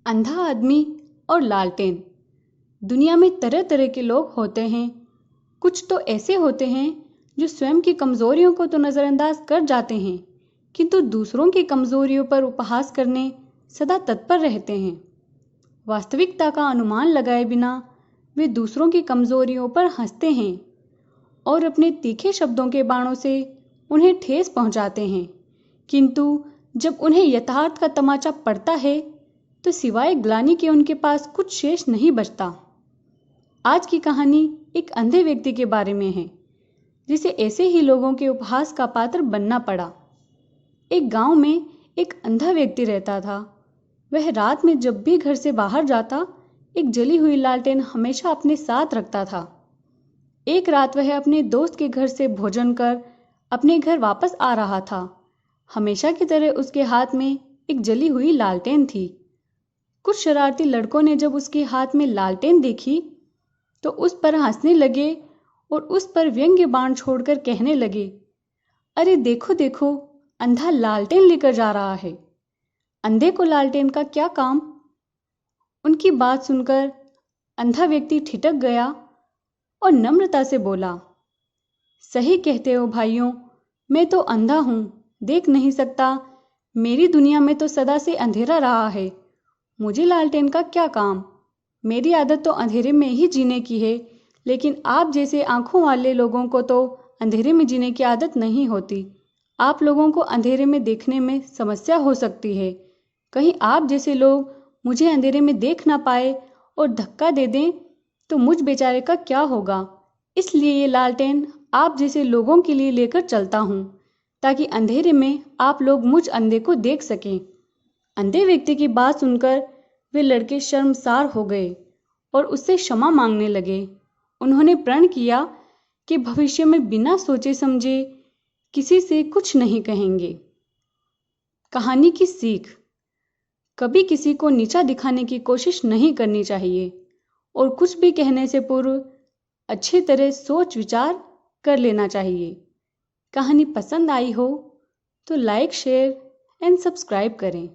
अंधा आदमी और लालटेन। दुनिया में तरह तरह के लोग होते हैं। कुछ तो ऐसे होते हैं जो स्वयं की कमजोरियों को तो नजरअंदाज कर जाते हैं, किंतु दूसरों की कमजोरियों पर उपहास करने सदा तत्पर रहते हैं। वास्तविकता का अनुमान लगाए बिना वे दूसरों की कमजोरियों पर हंसते हैं और अपने तीखे शब्दों के बाणों से उन्हें ठेस पहुंचाते हैं, किंतु जब उन्हें यथार्थ का तमाचा पड़ता है तो सिवाय ग्लानि के उनके पास कुछ शेष नहीं बचता। आज की कहानी एक अंधे व्यक्ति के बारे में है, जिसे ऐसे ही लोगों के उपहास का पात्र बनना पड़ा। एक गांव में एक अंधा व्यक्ति रहता था। वह रात में जब भी घर से बाहर जाता, एक जली हुई लालटेन हमेशा अपने साथ रखता था। एक रात वह अपने दोस्त के घर से भोजन कर अपने घर वापस आ रहा था। हमेशा की तरह उसके हाथ में एक जली हुई लालटेन थी। कुछ शरारती लड़कों ने जब उसके हाथ में लालटेन देखी तो उस पर हंसने लगे और उस पर व्यंग्य बाण छोड़कर कहने लगे, अरे देखो देखो, अंधा लालटेन लेकर जा रहा है। अंधे को लालटेन का क्या काम। उनकी बात सुनकर अंधा व्यक्ति ठिठक गया और नम्रता से बोला, सही कहते हो भाइयों, मैं तो अंधा हूं, देख नहीं सकता। मेरी दुनिया में तो सदा से अंधेरा रहा है। मुझे लालटेन का क्या काम। मेरी आदत तो अंधेरे में ही जीने की है, लेकिन आप जैसे आंखों वाले लोगों को तो अंधेरे में जीने की आदत नहीं होती। आप लोगों को अंधेरे में देखने में समस्या हो सकती है। कहीं आप जैसे लोग मुझे अंधेरे में देख ना पाए और धक्का दे दें तो मुझ बेचारे का क्या होगा। इसलिए ये लालटेन आप जैसे लोगों के लिए लेकर चलता हूँ, ताकि अंधेरे में आप लोग मुझ अंधे को देख सकें। अंधे व्यक्ति की बात सुनकर वे लड़के शर्मसार हो गए और उससे क्षमा मांगने लगे। उन्होंने प्रण किया कि भविष्य में बिना सोचे समझे किसी से कुछ नहीं कहेंगे। कहानी की सीख, कभी किसी को नीचा दिखाने की कोशिश नहीं करनी चाहिए और कुछ भी कहने से पूर्व अच्छी तरह सोच विचार कर लेना चाहिए। कहानी पसंद आई हो तो लाइक, शेयर एंड सब्सक्राइब करें।